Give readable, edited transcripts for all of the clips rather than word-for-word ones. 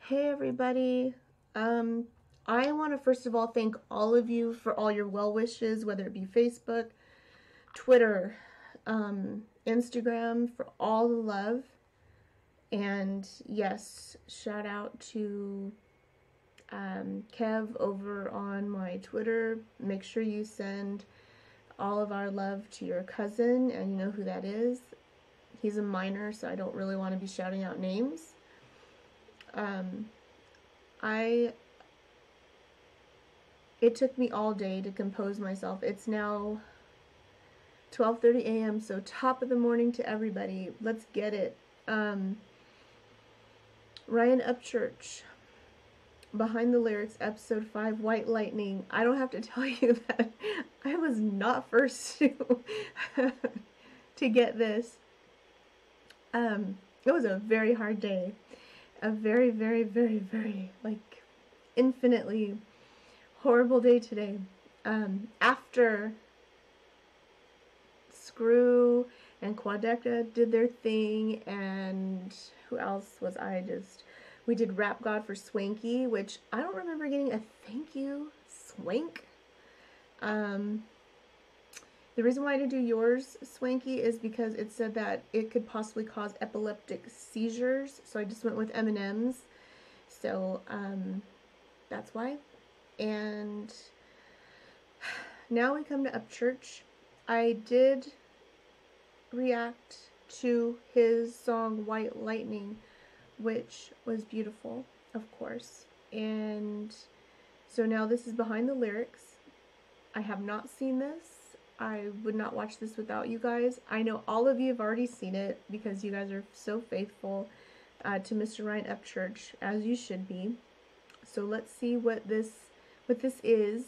Hey everybody. I want to first of all thank all of you for all your well wishes, whether it be Facebook, Twitter, Instagram, for all the love. And yes, shout out to Kev over on my Twitter. Make sure you send all of our love to your cousin, and you know who that is. He's a minor, so I don't really want to be shouting out names. I It took me all day to compose myself. It's now 12:30 a.m., so top of the morning to everybody. Let's get it. Ryan Upchurch, Behind the Lyrics, Ep.5, White Lightning. I don't have to tell you that I was not first to get this. It was a very hard day. A very, very, very, very, like, infinitely horrible day today. After Screw and Quadeca did their thing, and who else was we did Rap God for Swanky, which I don't remember getting a thank you, Swank. The reason why I didn't do yours, Swanky, is because it said that it could possibly cause epileptic seizures, so I just went with M&M's. So, that's why. And now we come to Upchurch. I did react to his song White Lightning, which was beautiful, of course. And so now this is Behind the Lyrics. I have not seen this. I would not watch this without you guys. I know all of you have already seen it because you guys are so faithful to Mr. Ryan Upchurch, as you should be. So let's see what this is.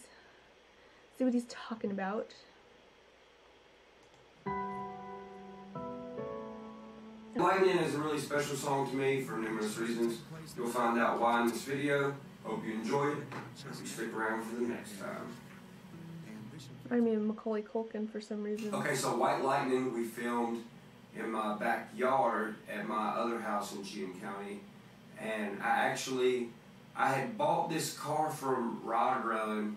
See what he's talking about. Lightning is a really special song to me for numerous reasons. You'll find out why in this video. Hope you enjoy it. Hope you stick around for the next time. I mean Macaulay Culkin for some reason. Okay, so White Lightning we filmed in my backyard at my other house in Cheatham County. And I had bought this car from Rod Run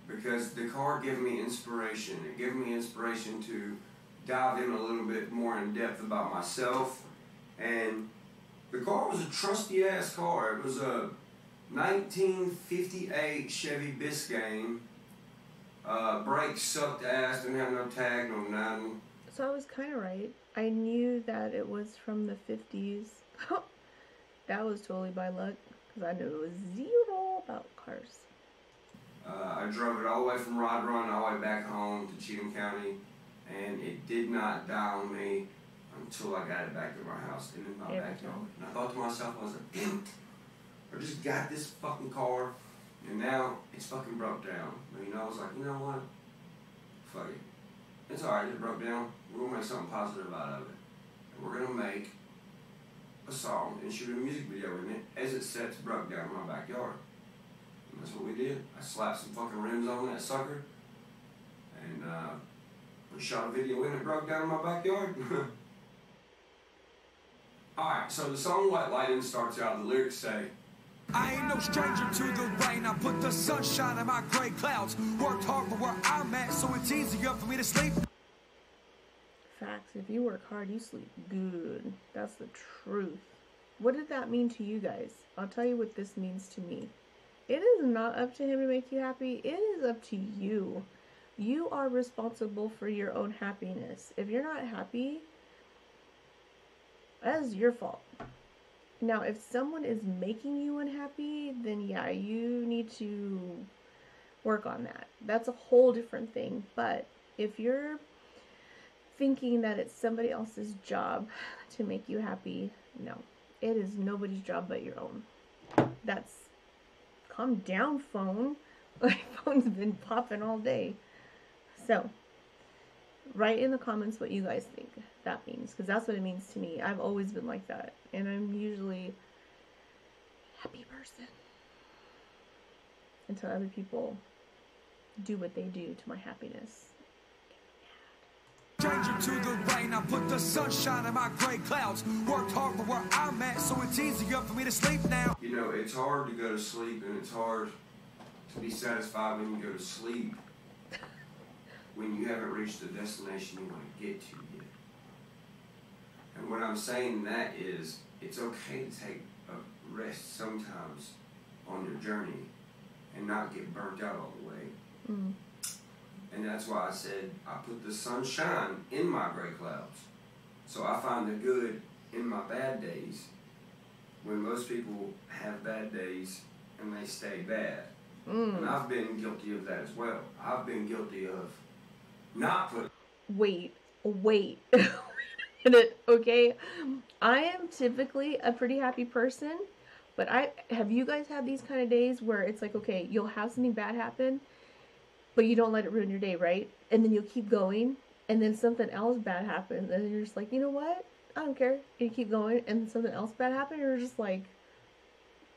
because the car gave me inspiration. It gave me inspiration to dive in a little bit more in depth about myself. And the car was a trusty ass car. It was a 1958 Chevy Biscayne. Brakes sucked ass, didn't have no tag, no nothing. So I was kind of right. I knew that it was from the 50s. That was totally by luck because I knew it was zero about cars. I drove it all the way from Rod Run all the way back home to Cheatham County, and it did not die on me until I got it back to my house and in my backyard. And I thought to myself, I was like, damn it, I just got this fucking car, and now it's fucking broke down. But, I was like, you know what? Fuck it. It's alright, it broke down. We're gonna make something positive out of it. And we're gonna make a song and shoot a music video in it as it sets broke down in my backyard. And that's what we did. I slapped some fucking rims on that sucker, and we shot a video in it broke down in my backyard. Alright, so the song White Lightning starts out, the lyrics say, I ain't no stranger to the rain. I put the sunshine in my gray clouds. Worked hard for where I'm at, so it's easier for me to sleep. Facts. If you work hard, you sleep good. That's the truth. What did that mean to you guys? I'll tell you what this means to me. It is not up to him to make you happy. It is up to you. You are responsible for your own happiness. If you're not happy, that is your fault. Now, if someone is making you unhappy, then yeah, you need to work on that. That's a whole different thing. But if you're thinking that it's somebody else's job to make you happy, no. It is nobody's job but your own. That's... Calm down, phone. My phone's been popping all day. So, write in the comments what you guys think that means, because that's what it means to me. I've always been like that, and I'm usually a happy person until other people do what they do to my happiness. stranger to the rain. I put the sunshine in my gray clouds. Worked hard for where I'm at, so it's easier for me to sleep now. You know, it's hard to go to sleep, and it's hard to be satisfied when you go to sleep when you haven't reached the destination you want to get to yet. And what I'm saying that is, it's okay to take a rest sometimes on your journey and not get burnt out all the way. Mm. And that's why I said I put the sunshine in my gray clouds. So I find the good in my bad days when most people have bad days and they stay bad. Mm. And I've been guilty of that as well. I've been guilty of not putting... Wait. Wait a minute, okay? I am typically a pretty happy person, but have you guys had these kind of days where it's like, okay, you'll have something bad happen, but you don't let it ruin your day, right? And then you'll keep going, and then something else bad happens, and you're just like, you know what? I don't care. And you keep going, and then something else bad happens, and you're just like,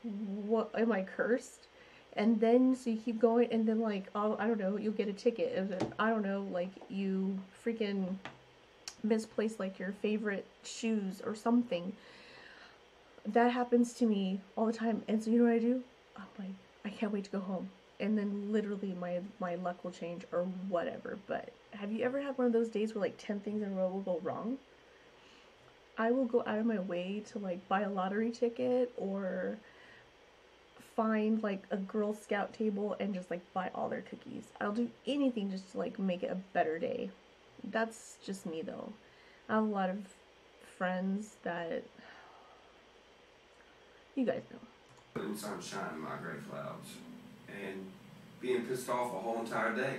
what? Am I cursed? And then, so you keep going, and then, like, oh, I don't know, you'll get a ticket. And then, I don't know, like, you freaking misplaced, like, your favorite shoes or something. That happens to me all the time. And so, you know what I do? I'm like, I can't wait to go home. And then, literally, my luck will change or whatever. But have you ever had one of those days where, like, 10 things in a row will go wrong? I will go out of my way to, like, buy a lottery ticket or find like a Girl Scout table and just like buy all their cookies. I'll do anything just to like make it a better day. That's just me though. I have a lot of friends that you guys know. Putting sunshine in my gray clouds and being pissed off a whole entire day.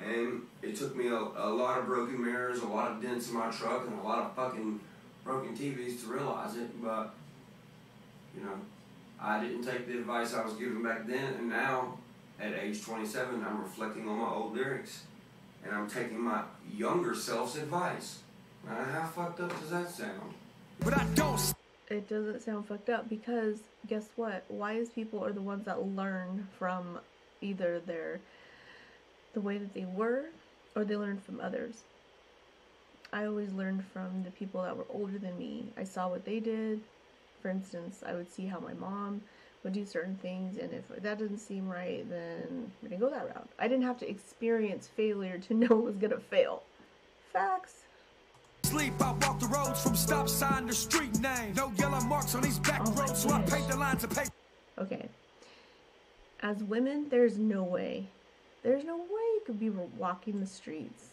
And it took me a lot of broken mirrors, a lot of dents in my truck, and a lot of fucking broken TVs to realize it, but you know, I didn't take the advice I was given back then, and now, at age 27, I'm reflecting on my old lyrics. And I'm taking my younger self's advice. Now, how fucked up does that sound? But I don't. It doesn't sound fucked up because, guess what? Wise people are the ones that learn from either the way that they were, or they learn from others. I always learned from the people that were older than me. I saw what they did. For instance, I would see how my mom would do certain things, and if that didn't seem right, then we didn't go that route. I didn't have to experience failure to know it was gonna fail. Facts. Sleep, I walk the roads from stop sign to street name. No yellow marks on these back roads, so I paint the lines of paper. Okay. As women, there's no way you could be walking the streets.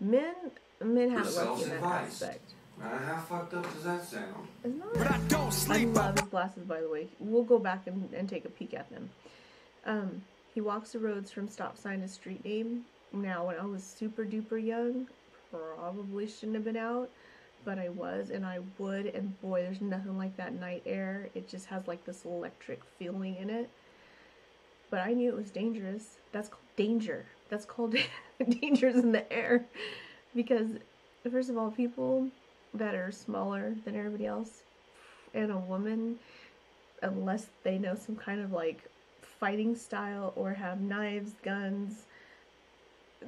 Men have it lucky in that aspect. How fucked up does that sound? It's not. But I don't sleep. I love his glasses, by the way. We'll go back and take a peek at them. He walks the roads from stop sign to street name. Now, when I was super duper young, probably shouldn't have been out, but I was, and I would, and boy, there's nothing like that night air. It just has like this electric feeling in it. But I knew it was dangerous. That's called danger. That's called dangers in the air. Because, first of all, people that are smaller than everybody else, and a woman, unless they know some kind of like fighting style or have knives, guns,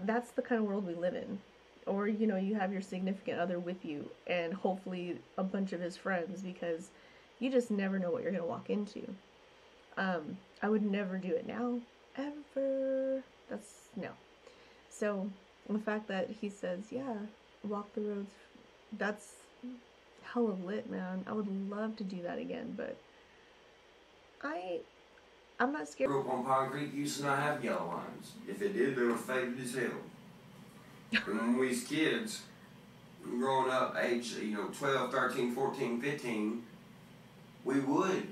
that's the kind of world we live in. Or, you know, you have your significant other with you, and hopefully a bunch of his friends, because you just never know what you're going to walk into. I would never do it now, ever. No. So, the fact that he says, yeah, walk the roads, that's hella lit, man. I would love to do that again, but I'm not scared. Grew up on Pine Creek, used to not have yellow lines. If it did, they were faded as hell. And when we was kids, growing up, age 12, 13, 14, 15, we would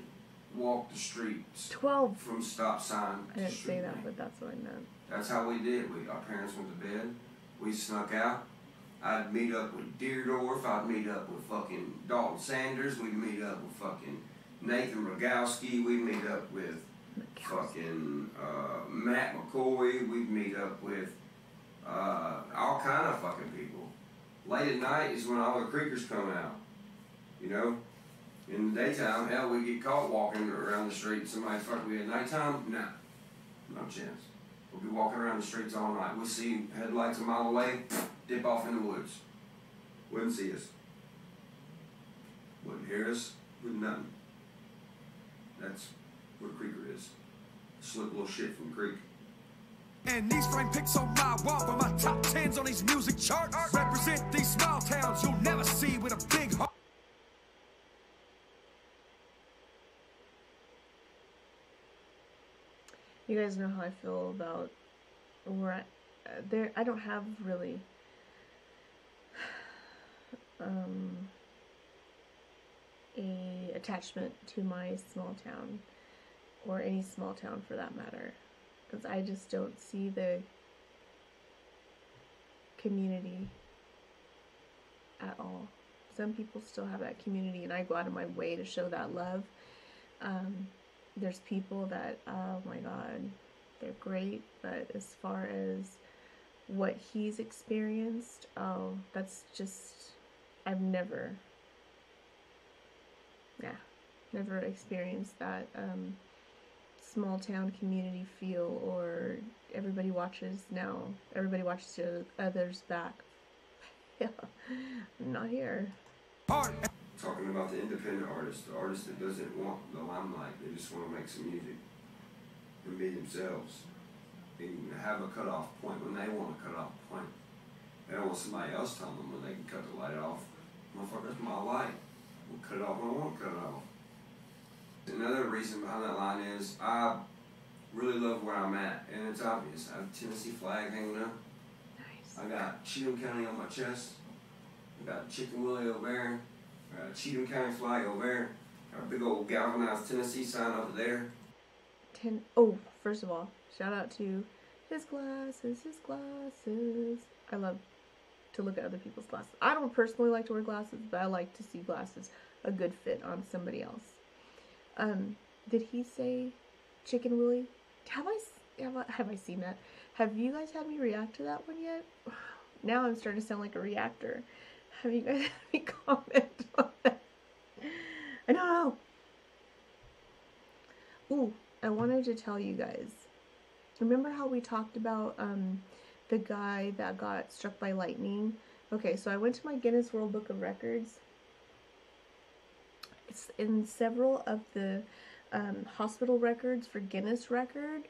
walk the streets 12. From stop sign to I didn't street say that, name. but that's what I meant. That's how we did. Our parents went to bed. We snuck out. I'd meet up with Deerdorf. I'd meet up with fucking Dalton Sanders. We'd meet up with fucking Nathan Rogowski. We'd meet up with fucking Matt McCoy. We'd meet up with all kind of fucking people. Late at night is when all the creekers come out. You know? In the daytime, hell, we get caught walking around the street. Somebody fuck we at nighttime? Nah. No chance. We'll be walking around the streets all night. We'll see headlights a mile away. dip off in the woods. Wouldn't see us. Wouldn't hear us. Wouldn't nothing. That's where Creeker is. Slip little shit from the creek. And these frame pics on my wall for my top 10s on these music charts. Represent these small towns you'll never see with a big heart. You guys know how I feel about where I don't have really a attachment to my small town, or any small town for that matter, because I just don't see the community at all. Some people still have that community, and I go out of my way to show that love. There's people that, oh my God, they're great, but as far as what he's experienced, oh, that's just, I've never experienced that small town community feel, or everybody watches others back. Yeah, I'm not here. Talking about the independent artist, the artist that doesn't want the limelight, they just want to make some music and be themselves and have a cutoff point when they want a cutoff point. They don't want somebody else telling them when they can cut the light off. Motherfucker, that's my light. We'll cut it off when I want to cut it off. Another reason behind that line is I really love where I'm at, and it's obvious. I have a Tennessee flag hanging up. Nice. I got Cheatham County on my chest. I got Chicken Willie over there. I got a Cheatham County flag over there. Got a big old galvanized Tennessee sign over there. Oh, first of all, shout out to his glasses. I love to look at other people's glasses. I don't personally like to wear glasses, but I like to see glasses a good fit on somebody else. Did he say Chicken Willie? Have I seen that? Have you guys had me react to that one yet? Now I'm starting to sound like a reactor. Have you guys had me comment on that? I don't know. Ooh, I wanted to tell you guys. Remember how we talked about the guy that got struck by lightning? Okay, so I went to my Guinness World Book of Records. It's in several of the hospital records for Guinness record.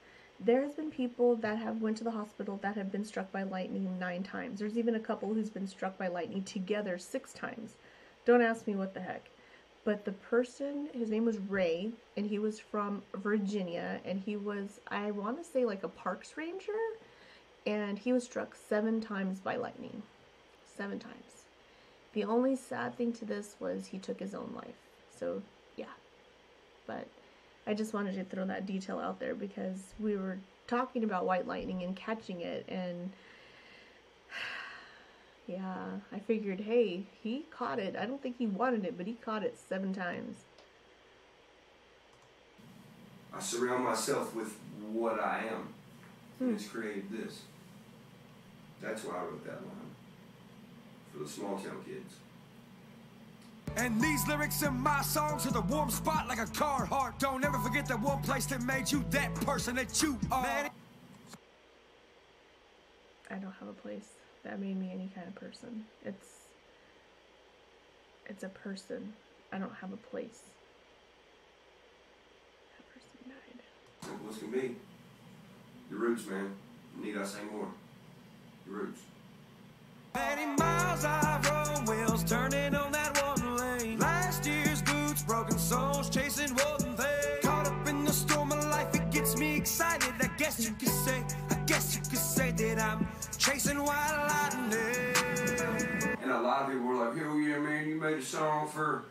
There has been people that have went to the hospital that have been struck by lightning 9 times. There's even a couple who's been struck by lightning together 6 times. Don't ask me what the heck. But the person, his name was Ray, and he was from Virginia, and he was, I want to say, like a parks ranger, and he was struck 7 times by lightning. 7 times. The only sad thing to this was he took his own life. So, yeah. But I just wanted to throw that detail out there because we were talking about white lightning and catching it, and yeah, I figured, hey, he caught it. I don't think he wanted it, but he caught it 7 times. I surround myself with what I am. And it's created this. That's why I wrote that line. For the small town kids. And these lyrics in my songs are the warm spot like a car heart. Don't ever forget that one place that made you that person that you are. I don't have a place that made me any kind of person. It's a person. I don't have a place. That person died. Simple as can be. Your roots, man. Need I say more? Your roots. Many miles I've rode, wheels turning on that one lane. Last year's boots, broken souls, chasing one thing. Caught up in the storm of life, it gets me excited. I guess you could say that I'm chasing white lightning. And a lot of people were like, "Hell yeah, man, you made a song for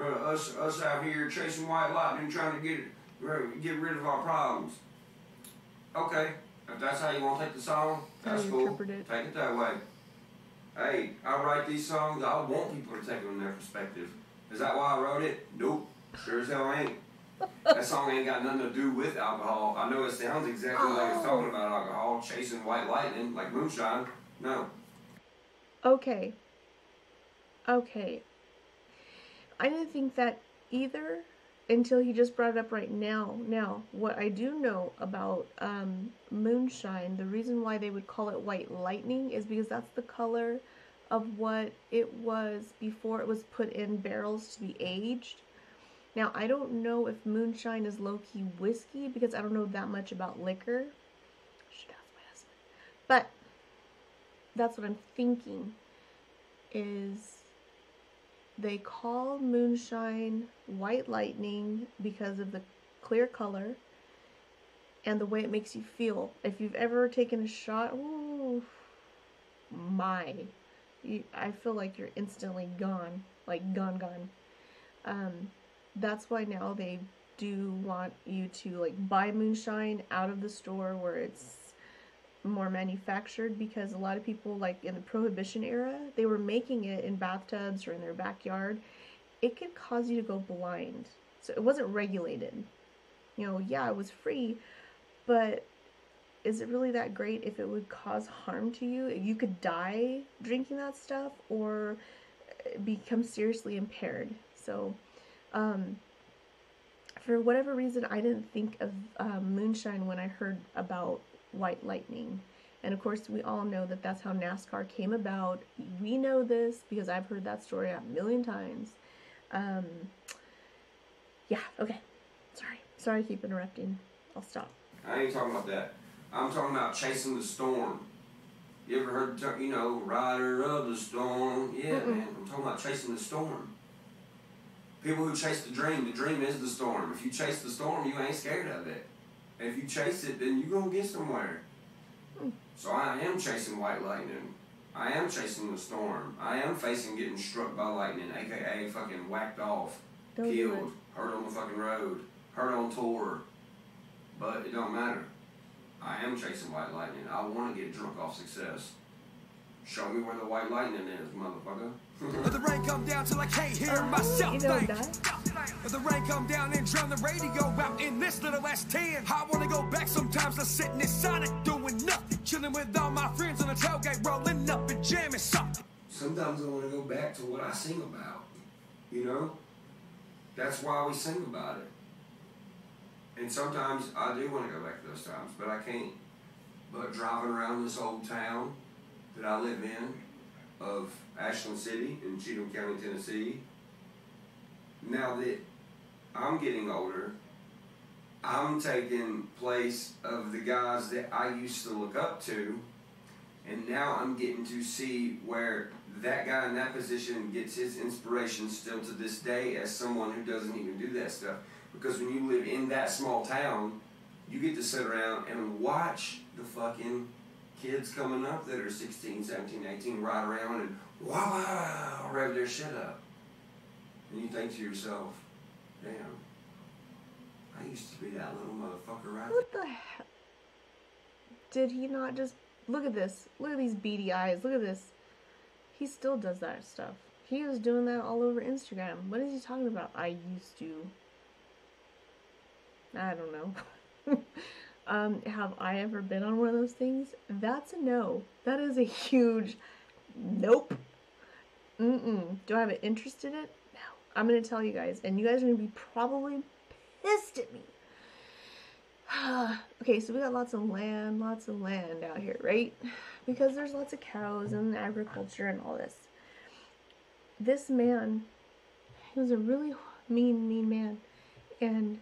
us out here chasing white lightning, trying to get rid of our problems." Okay, if that's how you want to take the song, that's cool. Take it that way. Hey, I write these songs, I want people to take them in their perspective. Is that why I wrote it? Nope. Sure as hell ain't. That song ain't got nothing to do with alcohol. I know it sounds exactly like it's talking about alcohol, chasing white lightning, like moonshine. No. Okay. I didn't think that either, until he just brought it up right now. Now, what I do know about moonshine, the reason why they would call it white lightning is because that's the color of what it was before it was put in barrels to be aged. Now, I don't know if moonshine is low-key whiskey because I don't know that much about liquor. Should ask my husband. But that's what I'm thinking is they call moonshine white lightning because of the clear color and the way it makes you feel. If you've ever taken a shot, ooh, I feel like you're instantly gone, like gone. That's why now they do want you to like buy moonshine out of the store where it's more manufactured, because a lot of people, like in the Prohibition era, they were making it in bathtubs or in their backyard. It could cause you to go blind. So it wasn't regulated. Yeah, it was free, but is it really that great if it would cause harm to you? You could die drinking that stuff or become seriously impaired. So, for whatever reason, I didn't think of moonshine when I heard about white lightning. And of course, we all know that that's how NASCAR came about. We know this because I've heard that story a million times. Yeah, okay. Sorry I keep interrupting. I'll stop. I ain't talking about that. I'm talking about chasing the storm. You ever heard, rider of the storm? Yeah, man, I'm talking about chasing the storm. People who chase the dream is the storm. If you chase the storm, you ain't scared of it. And if you chase it, then you're going to get somewhere. So I am chasing white lightning. I am chasing the storm. I am facing getting struck by lightning, a.k.a. fucking whacked off, killed, hurt on the fucking road, hurt on tour. But it don't matter. I am chasing white lightning. I want to get drunk off success. Show me where the white lightning is, motherfucker. Let the rain come down till I can't hear myself think. Let the rain come down and drown the radio out in this little S10. I wanna go back sometimes to sitting in Sonic doing nothing. Chilling with all my friends on the tailgate, rolling up and jamming something. Sometimes I want to go back to what I sing about. That's why we sing about it. And sometimes I do want to go back to those times, but I can't. But driving around this old town that I live in, of Ashland City in Cheatham County, Tennessee, now that I'm getting older, I'm taking place of the guys that I used to look up to, and now I'm getting to see where that guy in that position gets his inspiration still to this day as someone who doesn't even do that stuff. Because when you live in that small town, you get to sit around and watch the fucking kids coming up that are 16, 17, 18 ride around and wow, rev their shit up. And you think to yourself, damn, I used to be that little motherfucker right there. What the hell? Did he not just... Look at this. Look at these beady eyes. Look at this. He still does that stuff. He was doing that all over Instagram. What is he talking about? I used to... I don't know. Have I ever been on one of those things? That's a no. That is a huge nope. Do I have an interest in it? No. I'm going to tell you guys, and you guys are going to be probably pissed at me. Okay, so we got lots of land out here, right? Because there's lots of cows and agriculture and all this. This man, he was a really mean man. And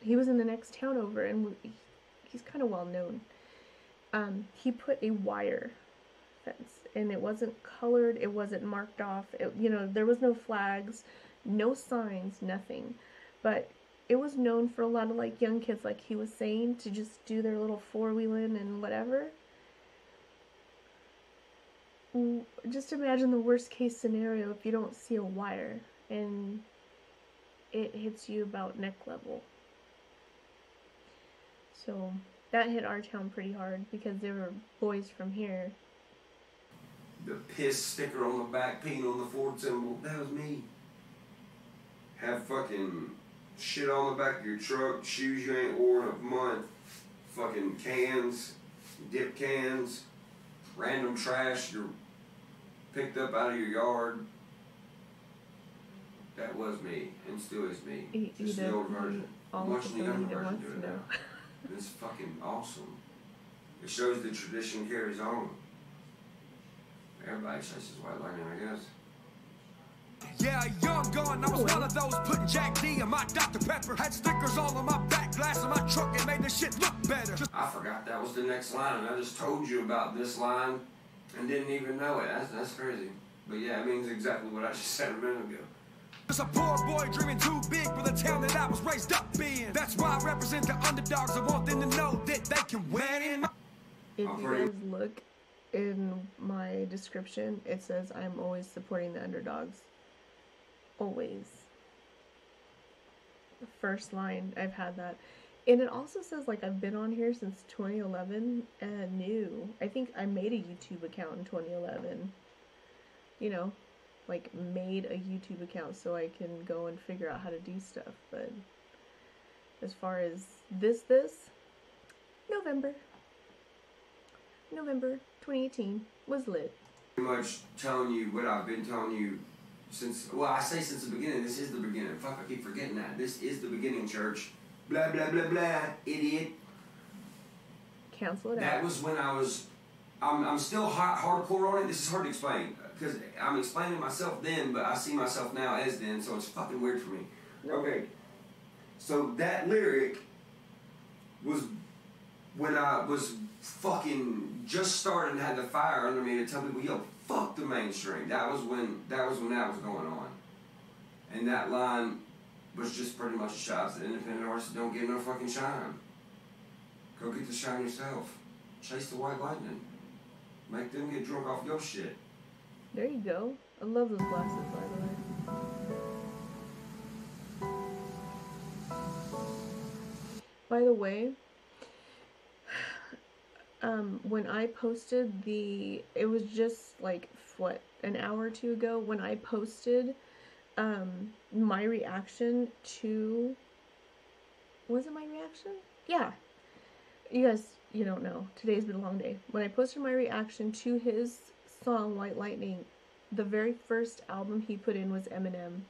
he was in the next town over, and he's kind of well known. He put a wire fence, and it wasn't colored, it wasn't marked off, there was no flags, no signs, nothing. But it was known for a lot of like young kids, like he was saying, to just do their little four-wheeling and whatever. Just imagine the worst case scenario if you don't see a wire and it hits you about neck level. So that hit our town pretty hard because they were boys from here. The piss sticker on the back, peeing on the Ford symbol, that was me. Have fucking shit on the back of your truck, shoes you ain't worn in a month, fucking cans, dip cans, random trash you're picked up out of your yard. that was me and still is me. He Just the old version. I'm also watching the younger version wants do to it know. now. And it's fucking awesome. It shows the tradition carries on. Everybody chases white lightning, I guess. Yeah, a young gun, I was one of those putting Jack D in my Dr. Pepper. Had stickers all on my back glass of my truck and made the shit look better. I forgot that was the next line, and I just told you about this line and didn't even know it. That's crazy. But yeah, it means exactly what I just said a minute ago. Just a poor boy dreaming too big for the town that I was raised up in. That's why I represent the underdogs. I want them to know that they can win. If you guys look in my description, it says I'm always supporting the underdogs. Always. The first line, I've had that. And it also says like I've been on here since 2011 and new. I think I made a YouTube account in 2011. You know, like made a YouTube account so I can go and figure out how to do stuff. But as far as this, November 2018 was lit. Pretty much telling you what I've been telling you since, well, I say since the beginning. This is the beginning. Fuck, I keep forgetting that. This is the beginning, church. Blah, blah, blah, blah, idiot. Cancel it out. That was when I was, I'm still hardcore on it. This is hard to explain, because I'm explaining myself then, but I see myself now as then, so it's fucking weird for me. Okay, so that lyric was when I was fucking just starting and had the fire under me to tell people, yo, fuck the mainstream. That was when that was going on. And that line was just pretty much a shot that independent artists don't get no fucking shine. Go get the shine yourself. Chase the white lightning. Make them get drunk off your shit. There you go. I love those glasses, by the way. By the way, when I posted it was just like, what, an hour or two ago, when I posted my reaction to, was it my reaction? Yeah. You guys, you don't know. Today's been a long day. When I posted my reaction to his song, White Lightning, the very first album he put in was Eminem.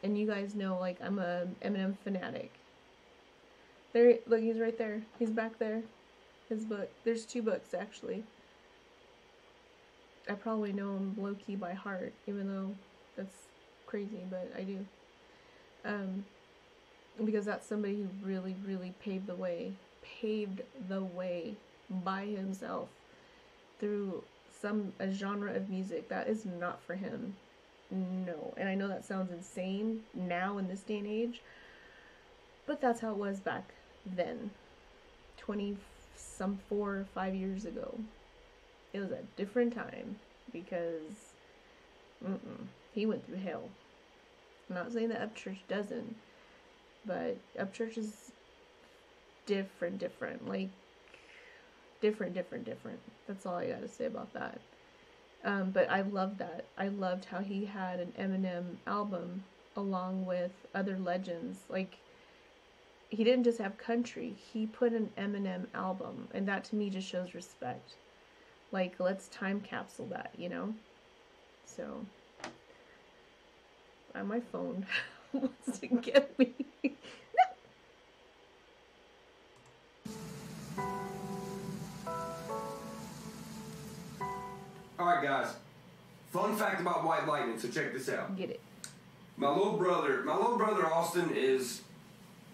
And you guys know, like, I'm a Eminem fanatic. There, look, he's right there. He's back there. His book. There's 2 books, actually. I probably know him low-key by heart, even though that's crazy, but I do. Because that's somebody who really, really paved the way by himself through a genre of music that is not for him. No. And I know that sounds insane now in this day and age, but that's how it was back then. 4 or 5 years ago. It was a different time because he went through hell. I'm not saying that Upchurch doesn't, but Upchurch is different. Like, different. That's all I gotta say about that. But I loved that. I loved how he had an Eminem album along with other legends. Like, he didn't just have country. He put an Eminem album, and that to me just shows respect. Like, let's time capsule that, you know? So, my phone wants to get me. Alright, guys. Fun fact about White Lightning, so check this out. Get it. My little brother Austin is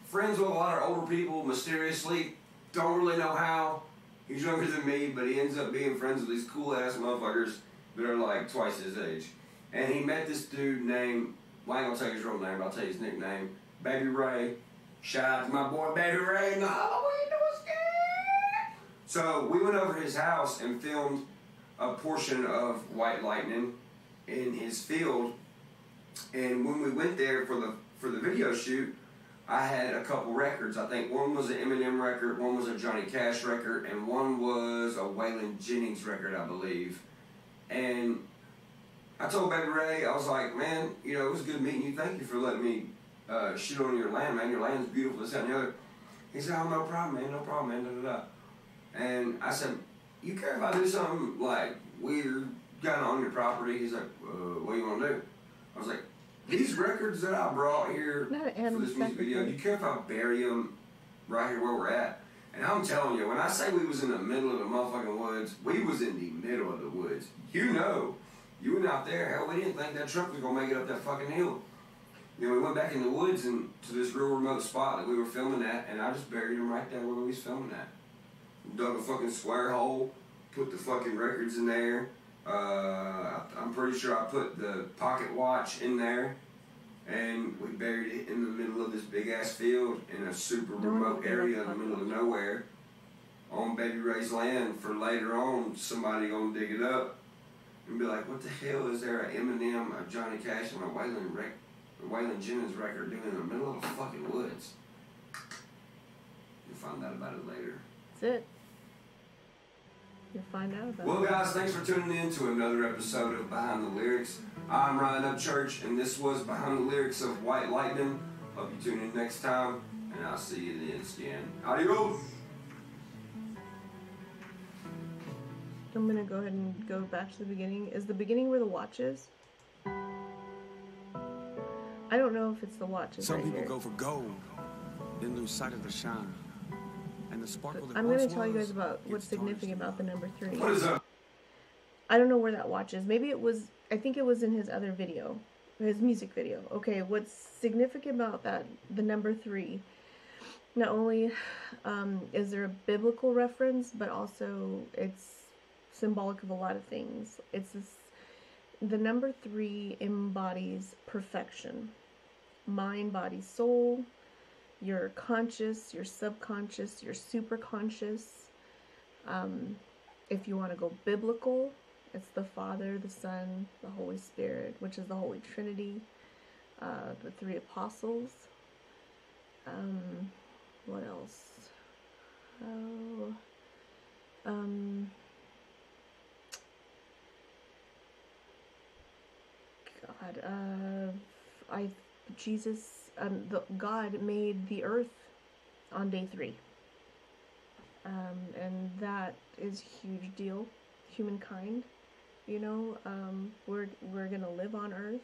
friends with a lot of older people, mysteriously. Don't really know how. He's younger than me, but he ends up being friends with these cool-ass motherfuckers that are like twice his age. And he met this dude named, well, I ain't gonna tell you his real name, but I'll tell you his nickname, Baby Ray. Shout out to my boy Baby Ray in the Halloween scared. So we went over to his house and filmed a portion of White Lightning in his field. And when we went there for the video shoot, I had a couple records. I think one was an Eminem record, one was a Johnny Cash record, and one was a Waylon Jennings record, I believe. And I told Baby Ray, I was like, man, you know, it was good meeting you. Thank you for letting me shoot on your land, man. Your land's beautiful, this, that, and the other. He said, oh, no problem, man, da, da, da. And I said, you care if I do something, like, weird, kind of on your property? He's like, what do you want to do? I was like, These records that I brought here Not an for animal this music video, do you care if I bury them right here where we're at? And I'm telling you, when I say we was in the middle of the motherfucking woods, we was in the middle of the woods. You know, you went out there, hell, we didn't think that truck was gonna make it up that fucking hill. You know, we went back in the woods and to this real remote spot that we were filming at, and I just buried them right there where we was filming at. Dug a fucking square hole, put the fucking records in there. I'm pretty sure I put the pocket watch in there, and we buried it in the middle of this big ass field in a super remote area in the middle of nowhere on Baby Ray's land for later on somebody gonna dig it up and be like, what the hell is there an Eminem, a Johnny Cash, and a Waylon Jennings record doing in the middle of the fucking woods? You'll find out about it later. That's it. You'll find out about it. Well, guys, thanks for tuning in to another episode of Behind the Lyrics. I'm Ryan Upchurch, and this was Behind the Lyrics of White Lightning. Hope you tune in next time, and I'll see you then, Stan. Adios! I'm gonna go ahead and go back to the beginning. Is the beginning where the watch is? I don't know if it's the watches. Some right people here. go for gold, then lose sight of the shine. And the sparkle that I'm going to once tell you guys was about what's gets tarnished significant about the number 3. What is up? I don't know where that watch is. Maybe it was, I think it was in his other video, his music video. Okay, what's significant about that, the number 3, not only is there a biblical reference, but also it's symbolic of a lot of things. It's this, the number 3 embodies perfection. Mind, body, soul. Your conscious, your subconscious, your superconscious. If you want to go biblical, it's the Father, the Son, the Holy Spirit, which is the Holy Trinity, the 3 apostles. What else? God made the earth on day 3. And that is a huge deal. Humankind, you know, we're gonna live on earth.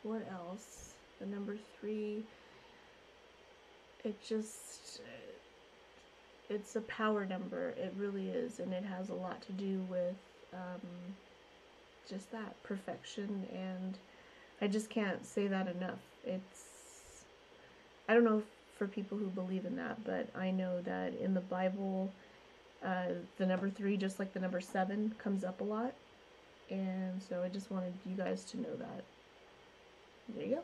What else? The number 3, it's a power number. It really is, and it has a lot to do with just that, perfection, and I just can't say that enough. I don't know for people who believe in that, but I know that in the Bible, the number 3, just like the number 7, comes up a lot, and so I just wanted you guys to know that. There you go.